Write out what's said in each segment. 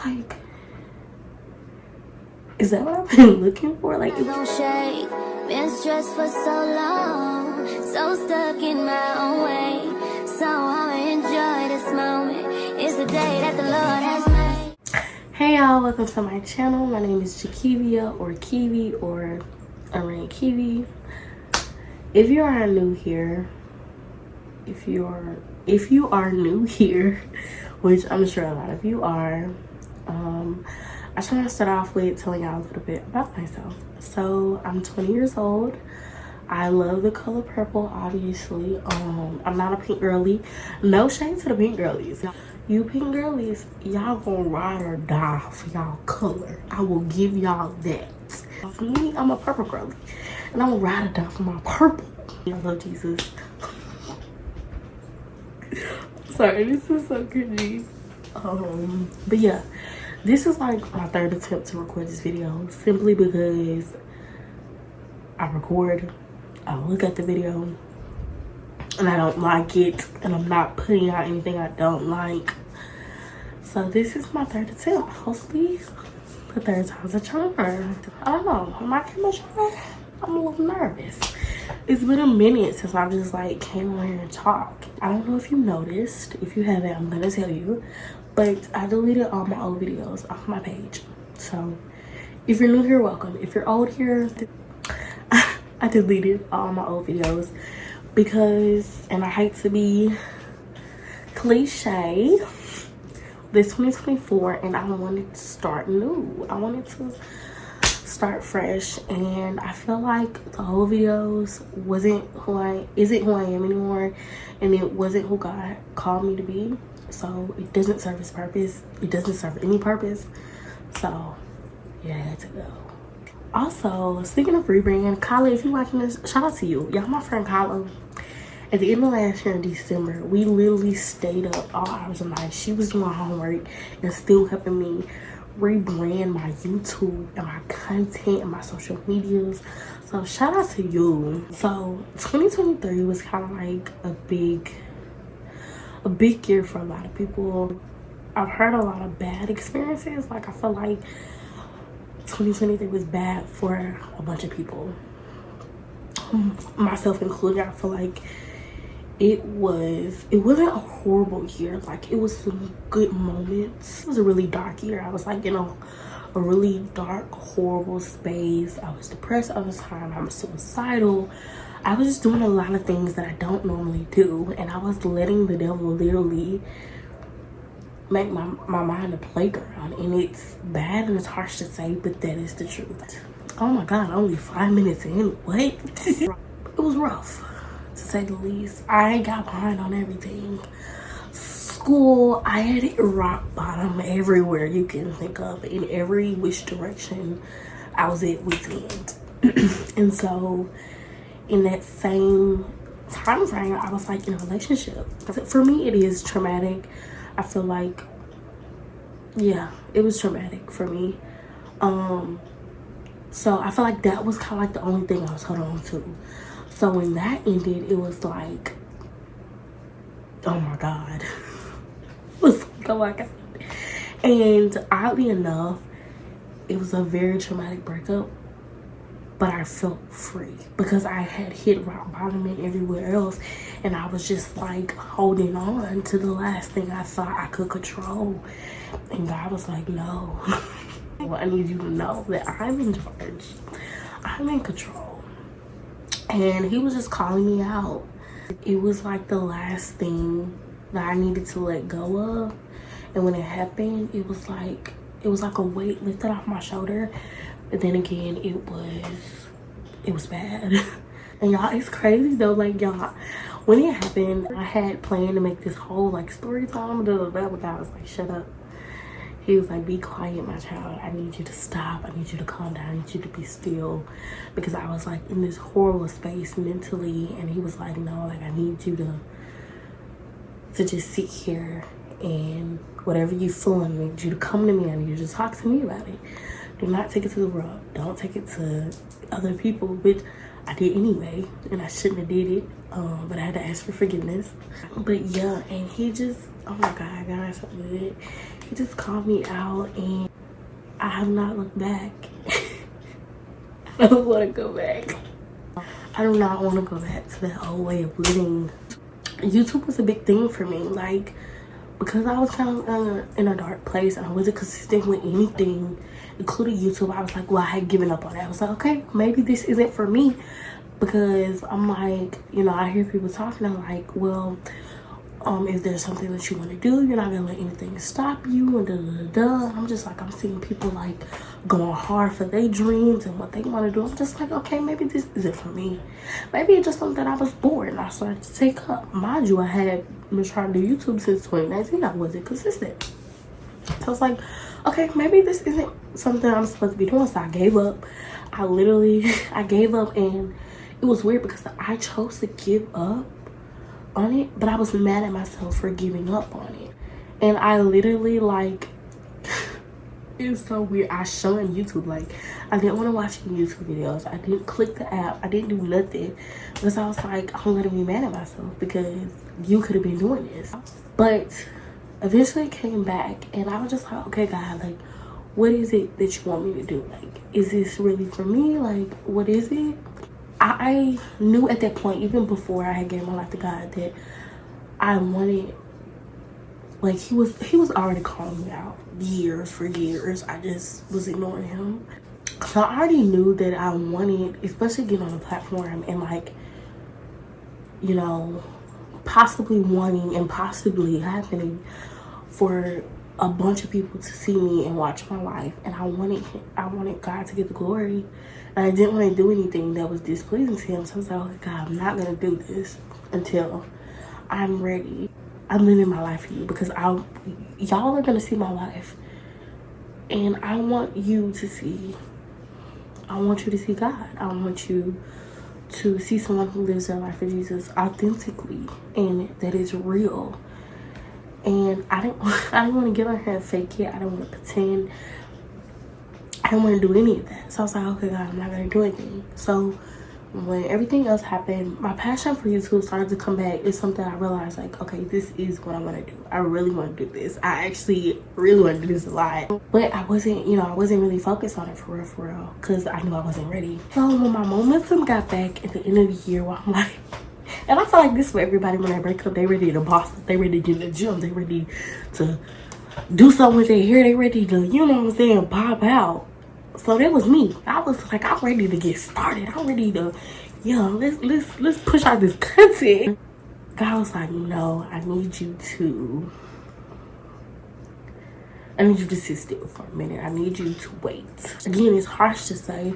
like, is that what I've been looking for? Like, No shade, been stressed for so long, so stuck in my own way. So I'ma enjoy this moment. It's the day that the Lord has made. hey y'all, welcome to my channel. My name is Jakevia or Kiwi or UnwrittenKevii. If you are new here, if you are new here, which I'm sure a lot of you are, I just want to start off with telling y'all a little bit about myself. So I'm 20 years old. I love the color purple, obviously. I'm not a pink girly. No shade to the pink girlies. You pink girlies, y'all gonna ride or die for y'all color. I will give y'all that. For me, I'm a purple girly, and I'm gonna ride or die for my purple. I love Jesus. Sorry, this is so cringy. But yeah, this is like my third attempt to record this video, simply because I record, I look at the video, and I don't like it, and I'm not putting out anything I don't like. So this is my third attempt. Hopefully the third time's a charm. I don't know, am I camera shy? I'm a little nervous. It's been a minute since I just like came on here and talked. I don't know if you noticed. If you haven't, I'm gonna tell you, but I deleted all my old videos off my page. So if you're new here, welcome. If you're old here, I deleted all my old videos because, and I hate to be cliche, this 2024, and I wanted to start new. I wanted to start fresh, and I feel like the old videos isn't who I am anymore, and it wasn't who God called me to be. So it doesn't serve its purpose. It doesn't serve any purpose. So yeah, I had to go. Also, speaking of rebrand, Kyla, if you're watching this, shout out to you. Y'all, my friend Kyla, at the end of last year in December, we literally stayed up all hours of the night. She was doing homework and still helping me rebrand my YouTube and my content and my social medias. So shout out to you. So 2023 was kind of like a big year for a lot of people. I've heard a lot of bad experiences. Like, I feel like 2023 was bad for a bunch of people, myself included. I feel like it wasn't a horrible year. Like, it was some good moments. It was a really dark year. I was like in a really dark, horrible space. I was depressed all the time. I was suicidal. I was just doing a lot of things that I don't normally do, and I was letting the devil literally make my mind a playground. And it's bad and it's harsh to say, but that is the truth. Oh my God, only 5 minutes in, what? It was rough, to say the least. I got behind on everything. School, I had it rock bottom everywhere you can think of. In every which direction, I was at wit's end. And so in that same time frame, I was like in a relationship. For me, it is traumatic. I feel like, yeah, it was traumatic for me. So I feel like that was kind of like the only thing I was holding on to. So when that ended, it was like, oh my God. It was like, oh my God. And oddly enough, it was a very traumatic breakup, but I felt free because I had hit rock bottom and everywhere else, and I was just like holding on to the last thing I thought I could control. And God was like, no. Well, I need you to know that I'm in charge. I'm in control. And he was just calling me out. It was like the last thing that I needed to let go of. And when it happened, it was like a weight lifted off my shoulder. But then again, it was bad. And y'all, it's crazy though. Like, y'all, when it happened, I had planned to make this whole like story time, but God was like, shut up. He was like, be quiet, my child. I need you to stop. I need you to calm down. I need you to be still. Because I was like in this horrible space mentally. And he was like, no, like, I need you to just sit here, and whatever you feeling, I need you to come to me. I need you to talk to me about it. Do not take it to the world. Don't take it to other people, which I did anyway, and I shouldn't have did it. But I had to ask for forgiveness. But yeah, and he just, oh my God, guys, so good. he just called me out, and I have not looked back. I don't want to go back. I do not want to go back to that old way of living. YouTube was a big thing for me, like, because I was kind of in a dark place and I wasn't consistent with anything, including YouTube. I was like, well, I had given up on it. I was like, okay, maybe this isn't for me, because I'm like, you know, I hear people talking, I'm like, well, is there something that you want to do? You're not gonna let anything stop you, and I'm just like, I'm seeing people like going hard for their dreams and what they want to do. I'm just like, okay, maybe this isn't for me. Maybe it's just something I was bored and I started to take up. Mind you, I had been trying to do YouTube since 2019. I wasn't consistent. So I was like, okay, maybe this isn't something I'm supposed to be doing. So I gave up. I gave up, and it was weird because I chose to give up on it, but I was mad at myself for giving up on it. And I literally, like, it's so weird, I shunned YouTube. Like, I didn't want to watch any YouTube videos. I didn't click the app. I didn't do nothing, because I was like, I'm gonna be mad at myself because you could have been doing this. But eventually it came back, and I was just like, okay, God, like, what is it that you want me to do? Like, is this really for me? Like, what is it? I knew at that point, even before I had given my life to God, that I wanted, like, he was already calling me out for years. I just was ignoring him. So I already knew that I wanted, especially getting on a platform and, like, you know, possibly wanting and possibly happening for a bunch of people to see me and watch my life. And I wanted God to get the glory. And I didn't want to do anything that was displeasing to him. So I was like, okay, God, I'm not going to do this until I'm ready. I'm living my life for you, because y'all are going to see my life. And I want you to see God. I want you to see someone who lives their life for Jesus authentically and that is real. And I didn't want to get on here and fake it. I didn't want to pretend. I didn't want to do any of that. So I was like, okay, God, I'm not going to do anything. So when everything else happened, my passion for YouTube started to come back. It's something I realized, like, okay, this is what I want to do. I really want to do this. I actually really want to do this a lot. But I wasn't really focused on it for real, because I knew I wasn't ready. So when my momentum got back at the end of the year, where I'm like, and I feel like this for everybody, when they break up, they ready to boss up, they ready to get in the gym, they ready to do something with their hair, they ready to, you know what I'm saying, pop out. So that was me. I was like, I'm ready to get started. I'm ready to, let's push out this content. God was like, no, I need you to sit still for a minute. I need you to wait. Again, it's harsh to say,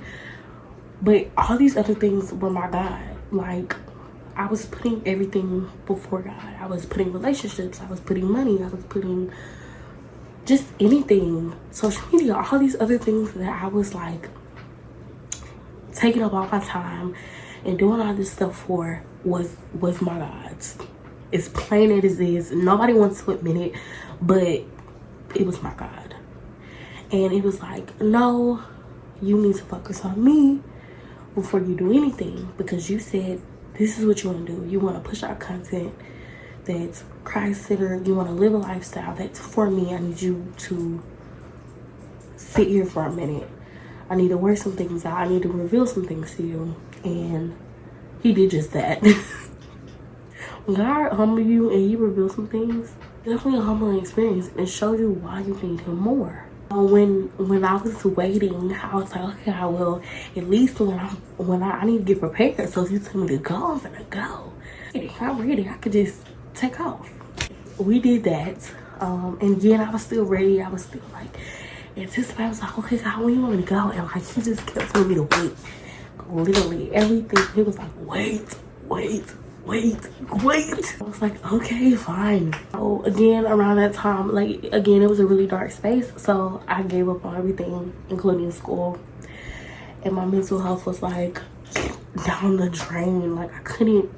but all these other things were my God. Like, I was putting everything before God. I was putting relationships. I was putting money. I was putting just anything, social media, all these other things that I was like taking up all my time and doing all this stuff for was my God's. It's plain as it is. Nobody wants to admit it, but it was my God. And it was like, no, you need to focus on me before you do anything, because you said this is what you want to do. You want to push out content that's Christ-centered. You want to live a lifestyle that's for me. I need you to sit here for a minute. I need to work some things out. I need to reveal some things to you. And he did just that. When God humble you and he reveals some things, definitely a humbling experience, and show you why you need him more. When I was waiting, I was like, okay, I will, at least when I need to get prepared. So if you tell me to go, I'm gonna go. I'm ready. I could just take off. We did that, and again, I was still ready. I was still like anticipating. I was like, okay, God, when you want me to go? And like, he just kept telling me to wait. Literally everything. He was like, wait. I was like, okay, fine. So again, around that time, like, again, it was a really dark space. So I gave up on everything, including school, and my mental health was like down the drain. Like, I couldn't.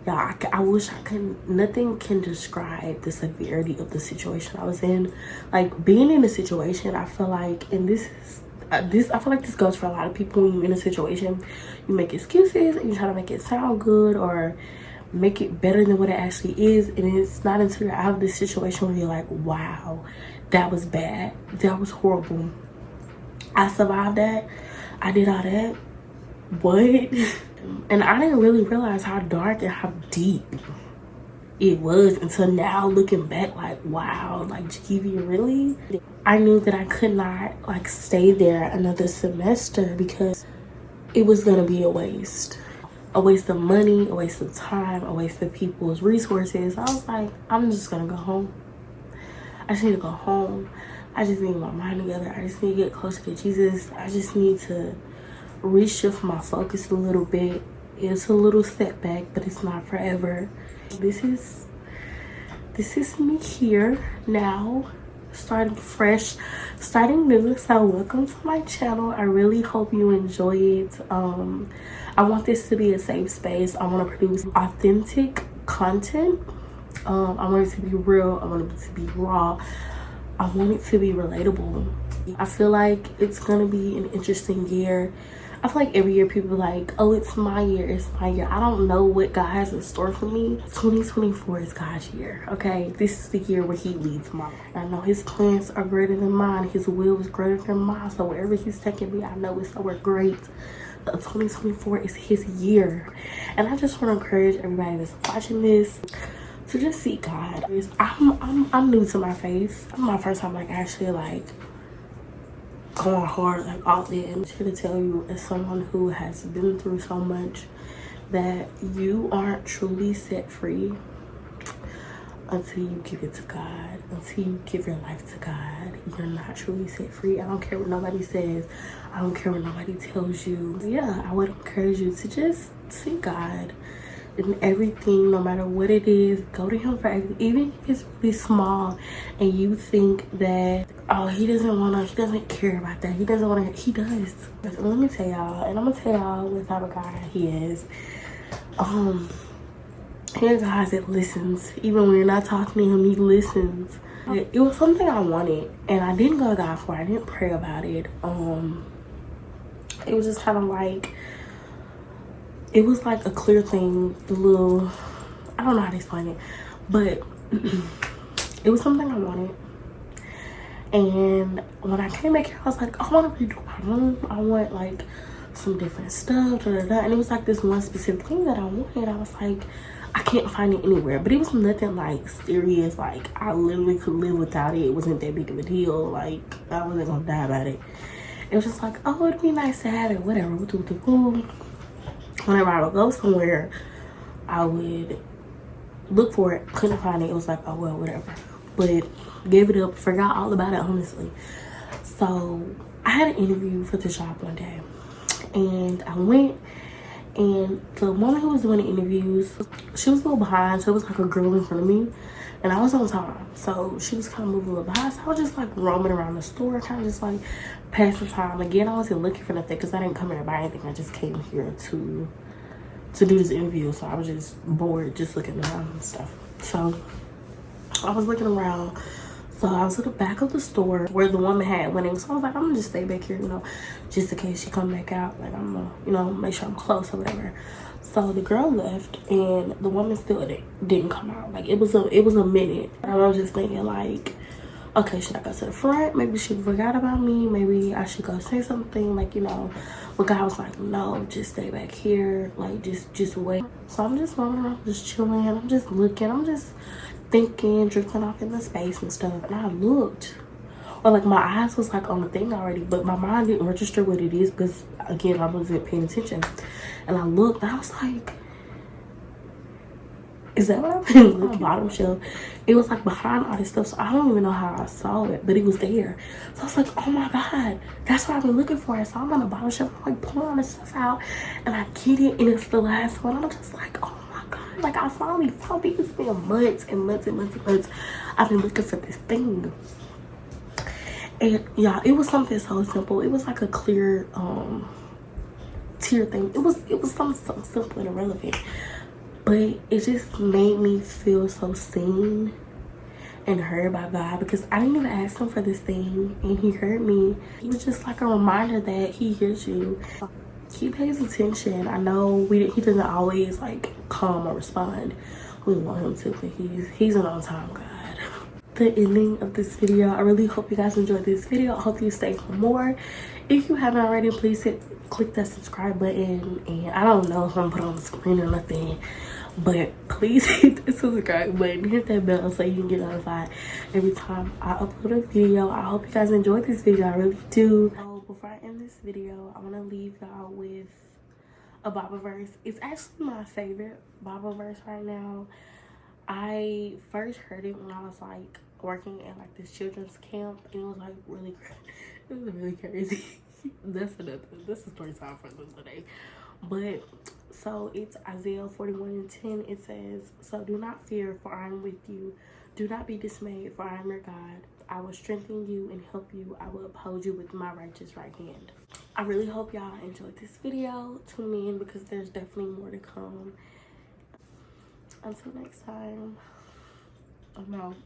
Yeah, I wish I could. Nothing can describe the severity of the situation I was in. Like, being in a situation, I feel like, and I feel like this goes for a lot of people. When you're in a situation, you make excuses and you try to make it sound good, or make it better than what it actually is. And it's not until you're out of this situation where you're like, wow, that was bad, that was horrible, I survived that, I did all that, what? And I didn't really realize how dark and how deep it was until now, looking back, like, wow, like, Kevii, really? I knew that I could not, like, stay there another semester because it was gonna be a waste of money, a waste of time, a waste of people's resources. I was like, I'm just gonna go home. I just need to go home. I just need my mind together. I just need to get closer to Jesus. I just need to reshift my focus a little bit. It's a little setback, but it's not forever. This is me here now, starting fresh, starting new. So welcome to my channel. I really hope you enjoy it. I want this to be a safe space. I want to produce authentic content. I want it to be real. I want it to be raw. I want it to be relatable. I feel like it's gonna be an interesting year. I feel like every year people are like, oh, it's my year, it's my year. I don't know what God has in store for me. 2024 is God's year, okay? This is the year where he leads mine. I know his plans are greater than mine. His will is greater than mine. So wherever he's taking me, I know it's somewhere great. But 2024 is his year. And I just want to encourage everybody that's watching this to just seek God. I'm new to my faith. It's my first time like actually like going hard, like all in. I'm here to tell you, as someone who has been through so much, that you aren't truly set free until you give it to God, until you give your life to God. You're not truly set free. I don't care what nobody says. I don't care what nobody tells you. Yeah, I would encourage you to just seek God in everything, no matter what it is. Go to him for everything, even if it's really small and you think that, oh, he doesn't care about that, he does. Let me tell y'all, and I'm gonna tell y'all what type of guy he is. He's a guy that listens. Even when you're not talking to him, he listens. It was something I wanted, and I didn't go to God for it. I didn't pray about it. It was just kind of like, it was like a clear thing, I don't know how to explain it, but it was something I wanted. And when I came back here, I was like, I want to redo my room. I want like some different stuff, and it was like this one specific thing that I wanted. I was like, I can't find it anywhere, but it was nothing like serious. Like, I literally could live without it. It wasn't that big of a deal. Like, I wasn't gonna die about it. It was just like, oh, it'd be nice to have it, whatever. Whenever I would go somewhere, I would look for it, couldn't find it. It was like, oh well, whatever. But gave it up, forgot all about it, honestly. So I had an interview for the job one day, and I went, and the woman who was doing the interviews, she was a little behind. So it was like a girl in front of me, and I was on time, so she was kind of moving a little behind. So I was just like roaming around the store, kind of just like passing time. Again, I wasn't looking for nothing because I didn't come here to buy anything. I just came here to do this interview, so I was just bored, just looking around and stuff. So I was looking around. So I was at the back of the store where the woman had went in. So I was like, I'm gonna just stay back here, just in case she come back out. Like, I'm gonna, make sure I'm close or whatever. So the girl left, and the woman still didn't come out. Like, it was a minute. And I was just thinking, like, okay, should I go to the front? Maybe she forgot about me. Maybe I should go say something. Like, but God was like, no, just stay back here. Like, just wait. So I'm just running around, just chilling. I'm just looking. I'm just thinking, drifting off in the space and stuff. And I looked. Or, like, my eyes was, like, on the thing already. But my mind didn't register what it is because, again, I wasn't paying attention. And I looked, and I was like, is that what I've been looking? Bottom shelf. It was like behind all this stuff, so I don't even know how I saw it, but it was there. So I was like, oh my God, that's what I've been looking for. So I'm on the bottom shelf, I'm like pulling all this stuff out, and I get it, and it's the last one. I'm just like, oh my God, like I finally found it. It's been months and months and months and months. I've been looking for this thing. And yeah, it was something so simple. It was like a clear tier thing. It was something so simple and irrelevant. But it just made me feel so seen and heard by God, because I didn't even ask him for this thing, and he heard me. It was just like a reminder that he hears you. he pays attention. I know he doesn't always like come or respond when we want him to, but he's an on-time God. The ending of this video. I really hope you guys enjoyed this video. I hope you stay for more. If you haven't already, please click that subscribe button, and I don't know if I'm gonna put on the screen or nothing, but please hit the subscribe button, hit that bell so you can get notified every time I upload a video. I hope you guys enjoyed this video. I really do. So before I end this video, I want to leave y'all with a Bible verse. It's actually my favorite Bible verse right now. I first heard it when I was like working at like this children's camp, and it was like really crazy. This is story time for them today. But so it's Isaiah 41:10. It says, "So do not fear, for I am with you. Do not be dismayed, for I am your God. I will strengthen you and help you. I will uphold you with my righteous right hand." I really hope y'all enjoyed this video. Tune in because there's definitely more to come. Until next time, I'm out.